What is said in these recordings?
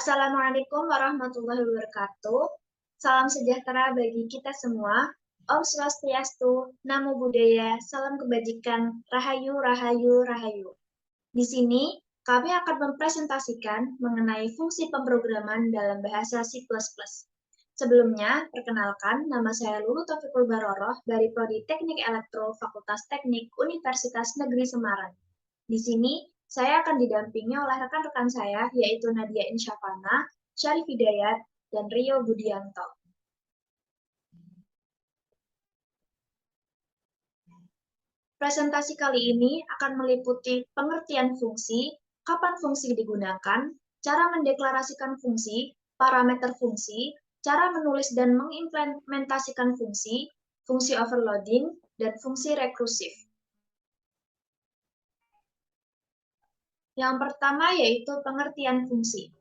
Assalamualaikum warahmatullahi wabarakatuh. Salam sejahtera bagi kita semua. Om Swastiastu, Namo Buddhaya, salam kebajikan, Rahayu, Rahayu, Rahayu. Di sini, kami akan mempresentasikan mengenai fungsi pemrograman dalam bahasa C++. Sebelumnya, perkenalkan, nama saya Lulu Taufikul Baroroh dari Prodi Teknik Elektro Fakultas Teknik Universitas Negeri Semarang. Di sini, saya akan didampingi oleh rekan-rekan saya, yaitu Nadia Insyafana, Syarif Hidayat, dan Rio Budianto. Presentasi kali ini akan meliputi pengertian fungsi, kapan fungsi digunakan, cara mendeklarasikan fungsi, parameter fungsi, cara menulis dan mengimplementasikan fungsi, fungsi overloading, dan fungsi rekursif. Yang pertama yaitu pengertian fungsi.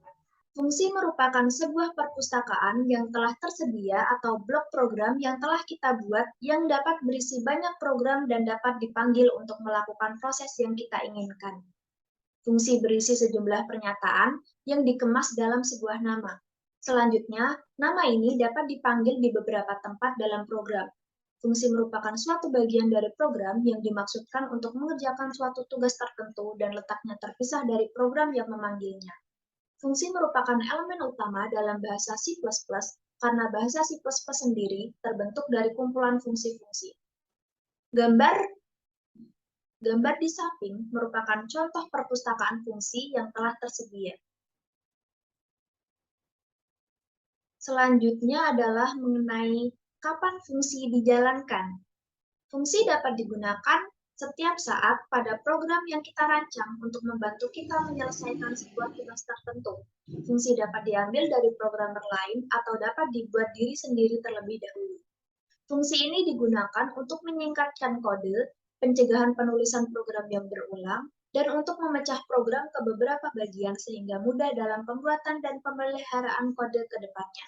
Fungsi merupakan sebuah perpustakaan yang telah tersedia atau blok program yang telah kita buat yang dapat berisi banyak program dan dapat dipanggil untuk melakukan proses yang kita inginkan. Fungsi berisi sejumlah pernyataan yang dikemas dalam sebuah nama. Selanjutnya, nama ini dapat dipanggil di beberapa tempat dalam program. Fungsi merupakan suatu bagian dari program yang dimaksudkan untuk mengerjakan suatu tugas tertentu dan letaknya terpisah dari program yang memanggilnya. Fungsi merupakan elemen utama dalam bahasa C++ karena bahasa C++ sendiri terbentuk dari kumpulan fungsi-fungsi. Gambar di samping merupakan contoh perpustakaan fungsi yang telah tersedia. Selanjutnya adalah mengenai kapan fungsi dijalankan. Fungsi dapat digunakan setiap saat pada program yang kita rancang untuk membantu kita menyelesaikan sebuah tugas tertentu. Fungsi dapat diambil dari programmer lain atau dapat dibuat diri sendiri terlebih dahulu. Fungsi ini digunakan untuk menyingkatkan kode, pencegahan penulisan program yang berulang, dan untuk memecah program ke beberapa bagian sehingga mudah dalam pembuatan dan pemeliharaan kode ke depannya.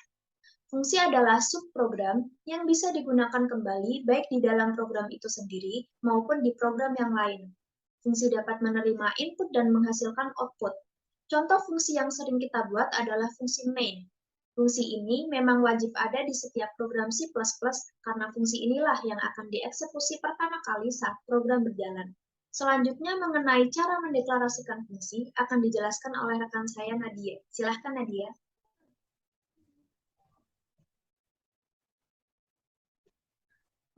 Fungsi adalah subprogram yang bisa digunakan kembali baik di dalam program itu sendiri maupun di program yang lain. Fungsi dapat menerima input dan menghasilkan output. Contoh fungsi yang sering kita buat adalah fungsi main. Fungsi ini memang wajib ada di setiap program C++ karena fungsi inilah yang akan dieksekusi pertama kali saat program berjalan. Selanjutnya mengenai cara mendeklarasikan fungsi akan dijelaskan oleh rekan saya Nadia. Silahkan Nadia.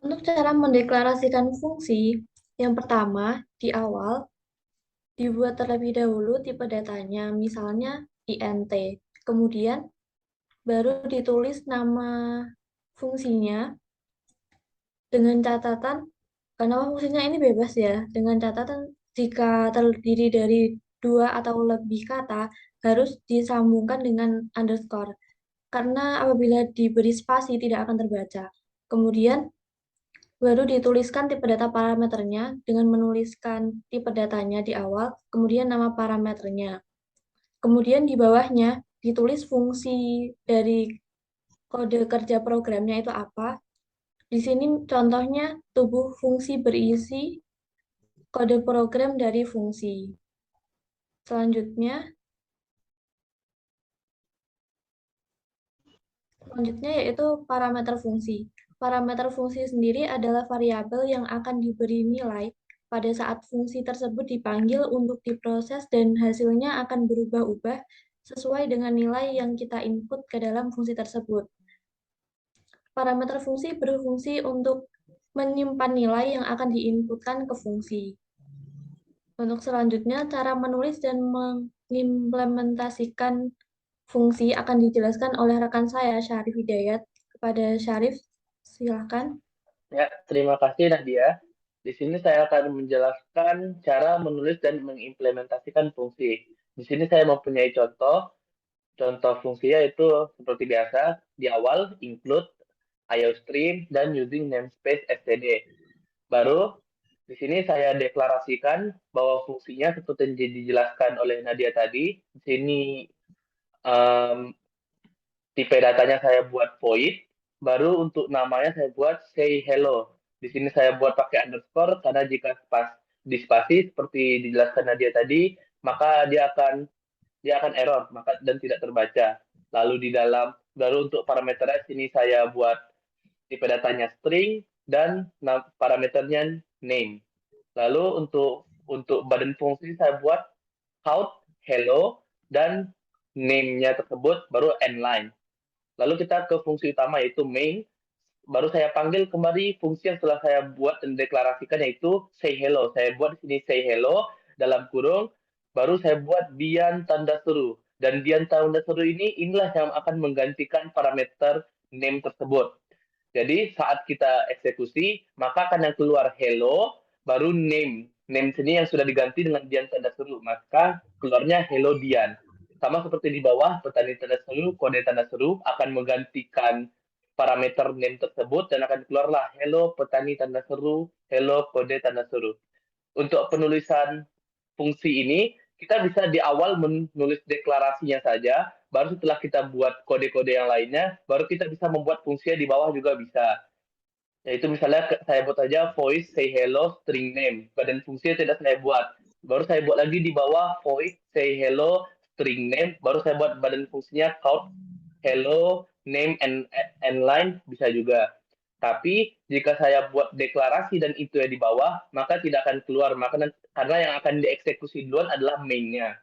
Untuk cara mendeklarasikan fungsi, yang pertama, di awal, dibuat terlebih dahulu tipe datanya, misalnya int. Kemudian, baru ditulis nama fungsinya dengan catatan, karena fungsinya ini bebas ya, dengan catatan jika terdiri dari 2 atau lebih kata, harus disambungkan dengan underscore, karena apabila diberi spasi tidak akan terbaca. Kemudian, baru dituliskan tipe data parameternya dengan menuliskan tipe datanya di awal, kemudian nama parameternya. Kemudian di bawahnya ditulis fungsi dari kode kerja programnya itu apa. Di sini contohnya tubuh fungsi berisi kode program dari fungsi. Selanjutnya yaitu parameter fungsi. Parameter fungsi sendiri adalah variabel yang akan diberi nilai pada saat fungsi tersebut dipanggil untuk diproses dan hasilnya akan berubah-ubah sesuai dengan nilai yang kita input ke dalam fungsi tersebut. Parameter fungsi berfungsi untuk menyimpan nilai yang akan diinputkan ke fungsi. Untuk selanjutnya, cara menulis dan mengimplementasikan fungsi akan dijelaskan oleh rekan saya, Syarif Hidayat. Kepada Syarif, silakan. Ya, terima kasih Nadia. Di sini saya akan menjelaskan cara menulis dan mengimplementasikan fungsi. Di sini saya mempunyai contoh. Contoh fungsi yaitu seperti biasa, di awal include, IOStream, dan using namespace std. Baru, di sini saya deklarasikan bahwa fungsinya seperti yang dijelaskan oleh Nadia tadi. Di sini tipe datanya saya buat void. Baru untuk namanya saya buat say hello. Di sini saya buat pakai underscore karena jika di spasi seperti dijelaskan Nadia tadi, maka dia akan dia akan error maka dan tidak terbaca. Lalu di dalam baru untuk parameternya sini saya buat tipe datanya string dan parameternya name. Lalu untuk badan fungsi saya buat count, hello, dan name-nya tersebut baru end line. Lalu kita ke fungsi utama yaitu main. Baru saya panggil kembali fungsi yang telah saya buat dan deklarasikan yaitu say hello. Saya buat di sini say hello dalam kurung. Baru saya buat dian tanda seru. Dan dian tanda seru inilah yang akan menggantikan parameter name tersebut. Jadi saat kita eksekusi, maka akan yang keluar hello, baru name. Name sini yang sudah diganti dengan dian tanda seru. Maka keluarnya hello dian. Sama seperti di bawah, petani tanda seru, kode tanda seru akan menggantikan parameter name tersebut dan akan keluarlah hello petani tanda seru, hello kode tanda seru. Untuk penulisan fungsi ini, kita bisa di awal menulis deklarasinya saja, baru setelah kita buat kode-kode yang lainnya, baru kita bisa membuat fungsinya di bawah juga bisa. Yaitu misalnya saya buat saja voice say hello string name, badan fungsinya tidak saya buat. Baru saya buat lagi di bawah voice say hello string name, baru saya buat badan fungsinya count hello name and line bisa juga. Tapi jika saya buat deklarasi dan itu ya di bawah, maka tidak akan keluar. Karena yang akan dieksekusi duluan adalah main-nya.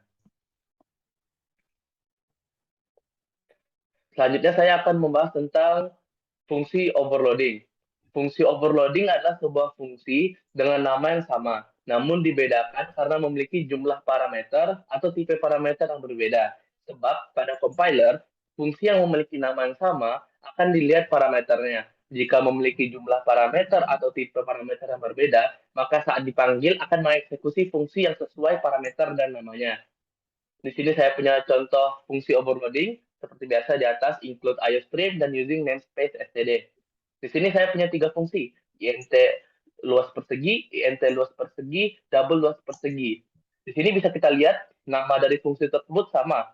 Selanjutnya saya akan membahas tentang fungsi overloading. Fungsi overloading adalah sebuah fungsi dengan nama yang sama, namun dibedakan karena memiliki jumlah parameter atau tipe parameter yang berbeda. Sebab pada compiler, fungsi yang memiliki nama yang sama akan dilihat parameternya. Jika memiliki jumlah parameter atau tipe parameter yang berbeda, maka saat dipanggil akan mengeksekusi fungsi yang sesuai parameter dan namanya. Di sini saya punya contoh fungsi overloading, seperti biasa di atas include IOStream dan using namespace std. Di sini saya punya 3 fungsi, int luas persegi, int luas persegi, double luas persegi. Di sini bisa kita lihat nama dari fungsi tersebut sama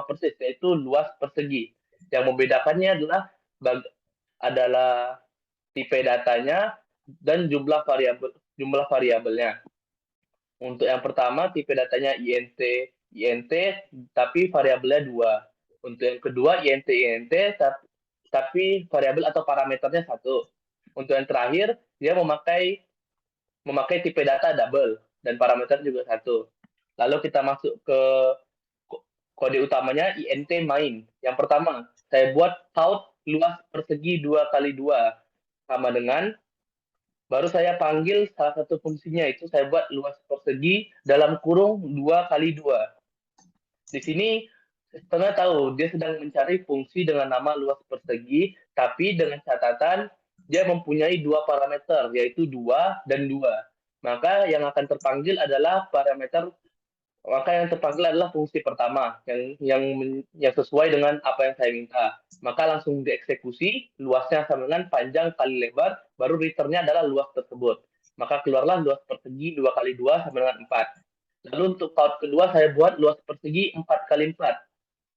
persis, yaitu luas persegi. Yang membedakannya adalah tipe datanya dan jumlah variabelnya. Untuk yang pertama tipe datanya int tapi variabelnya 2. Untuk yang kedua int tapi variabel atau parameternya 1. Untuk yang terakhir dia memakai tipe data double dan parameter juga 1. Lalu kita masuk ke kode utamanya int main. Yang pertama, saya buat count luas persegi 2x2 sama dengan baru saya panggil salah satu fungsinya itu saya buat luas persegi dalam kurung 2x2. Di sini setengah tahu dia sedang mencari fungsi dengan nama luas persegi, tapi dengan catatan dia mempunyai 2 parameter, yaitu 2 dan 2. Maka yang terpanggil adalah fungsi pertama yang sesuai dengan apa yang saya minta. Maka langsung dieksekusi, luasnya sama dengan panjang kali lebar, baru return-nya adalah luas tersebut. Maka keluarlah luas persegi 2x2 sama dengan 4. Lalu untuk count kedua saya buat luas persegi 4x4.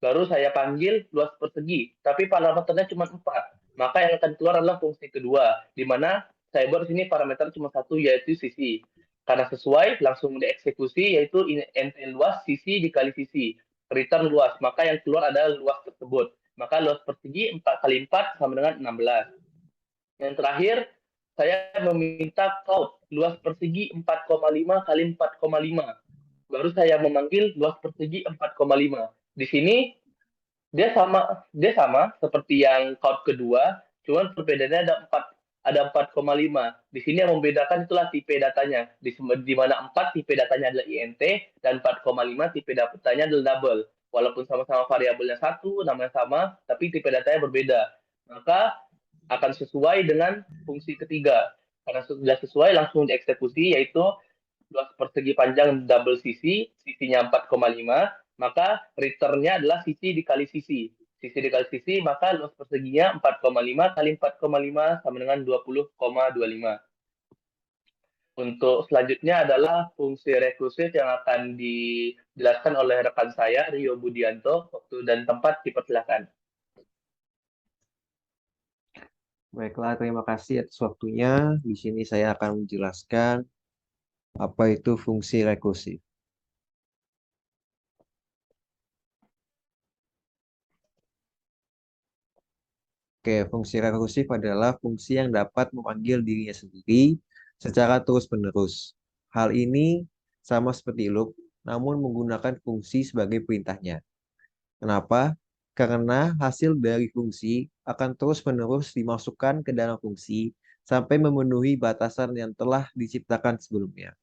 Baru saya panggil luas persegi, tapi parameternya cuma 4. Maka yang akan keluar adalah fungsi kedua, di mana saya buat di sini parameter cuma 1, yaitu sisi. Karena sesuai, langsung dieksekusi, yaitu int luas sisi dikali sisi. Return luas, maka yang keluar adalah luas tersebut. Maka luas persegi 4x4 sama dengan 16. Yang terakhir, saya meminta count luas persegi 4,5 kali 4,5. Baru saya memanggil luas persegi 4,5. Di sini dia sama seperti yang count kedua, cuman perbedaannya ada 4,5. Di sini yang membedakan itulah tipe datanya. Di mana 4 tipe datanya adalah int dan 4,5 tipe datanya adalah double. Walaupun sama-sama variabelnya 1, namanya sama, tapi tipe datanya berbeda. Maka akan sesuai dengan fungsi ketiga. Karena sudah sesuai langsung dieksekusi, yaitu luas persegi panjang double sisinya 4,5, maka return-nya adalah sisi dikali sisi. Sisi dikali sisi, maka luas perseginya 4,5 kali 4,5 sama dengan 20,25. Untuk selanjutnya adalah fungsi rekursif yang akan dijelaskan oleh rekan saya, Rio Budianto. Waktu dan tempat dipersilakan. Baiklah, terima kasih atas waktunya. Di sini saya akan menjelaskan apa itu fungsi rekursif. Oke, fungsi rekursif adalah fungsi yang dapat memanggil dirinya sendiri secara terus-menerus. Hal ini sama seperti loop, namun menggunakan fungsi sebagai perintahnya. Kenapa? Karena hasil dari fungsi akan terus-menerus dimasukkan ke dalam fungsi sampai memenuhi batasan yang telah diciptakan sebelumnya.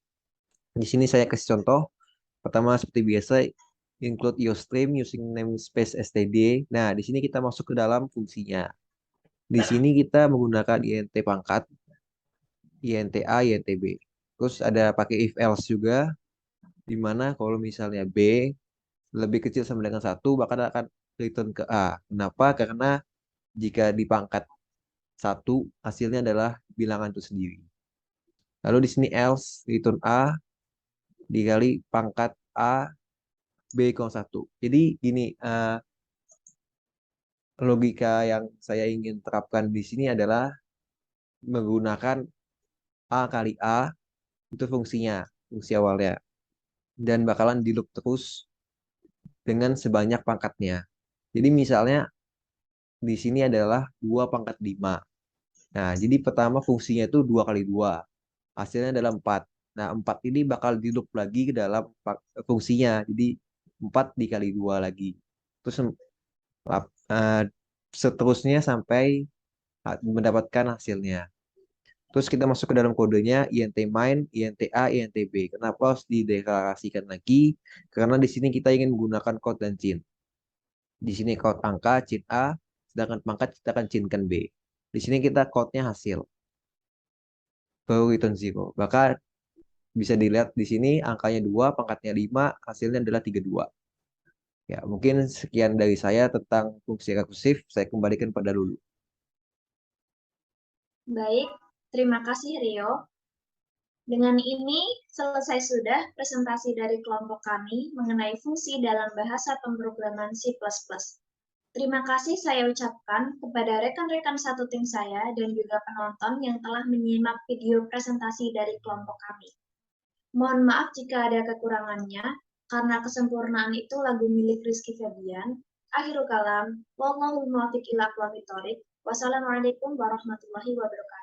Di sini saya kasih contoh. Pertama seperti biasa, include your stream using namespace std. Nah, di sini kita masuk ke dalam fungsinya. Di sini kita menggunakan int pangkat, int a, int b. Terus ada pakai if else juga, di mana kalau misalnya b lebih kecil sama dengan 1, maka akan return ke a. Kenapa? Karena jika di pangkat 1, hasilnya adalah bilangan itu sendiri. Lalu di sini else, return a, dikali pangkat a, b, 1. Jadi gini, logika yang saya ingin terapkan di sini adalah menggunakan a kali a, itu fungsinya, fungsi awalnya. Dan bakalan di loop terus dengan sebanyak pangkatnya. Jadi misalnya di sini adalah 2 pangkat 5. Nah, jadi pertama fungsinya itu 2 kali 2. Hasilnya adalah 4. Nah, 4 ini bakal di loop lagi ke dalam fungsinya. Jadi 4 dikali 2 lagi. Terus eh, seterusnya sampai mendapatkan hasilnya. Terus kita masuk ke dalam kodenya int main, int a, int b. Kenapa harus dideklarasikan lagi? Karena di sini kita ingin menggunakan code dan cin. Di sini code angka cin A, sedangkan pangkat kita akan cinkan B. Di sini kita code-nya hasil, baru return 0. Maka bisa dilihat di sini angkanya 2, pangkatnya 5, hasilnya adalah 32. Ya, mungkin sekian dari saya tentang fungsi rekursif. Saya kembalikan pada Lulu. Baik, terima kasih Rio. Dengan ini, selesai sudah presentasi dari kelompok kami mengenai fungsi dalam bahasa pemrograman C++. Terima kasih saya ucapkan kepada rekan-rekan satu tim saya dan juga penonton yang telah menyimak video presentasi dari kelompok kami. Mohon maaf jika ada kekurangannya, karena kesempurnaan itu lagu milik Rizky Febian. Akhirul kalam, wallahu muwaffiq ila aqwamit thoriq. Wassalamualaikum warahmatullahi wabarakatuh.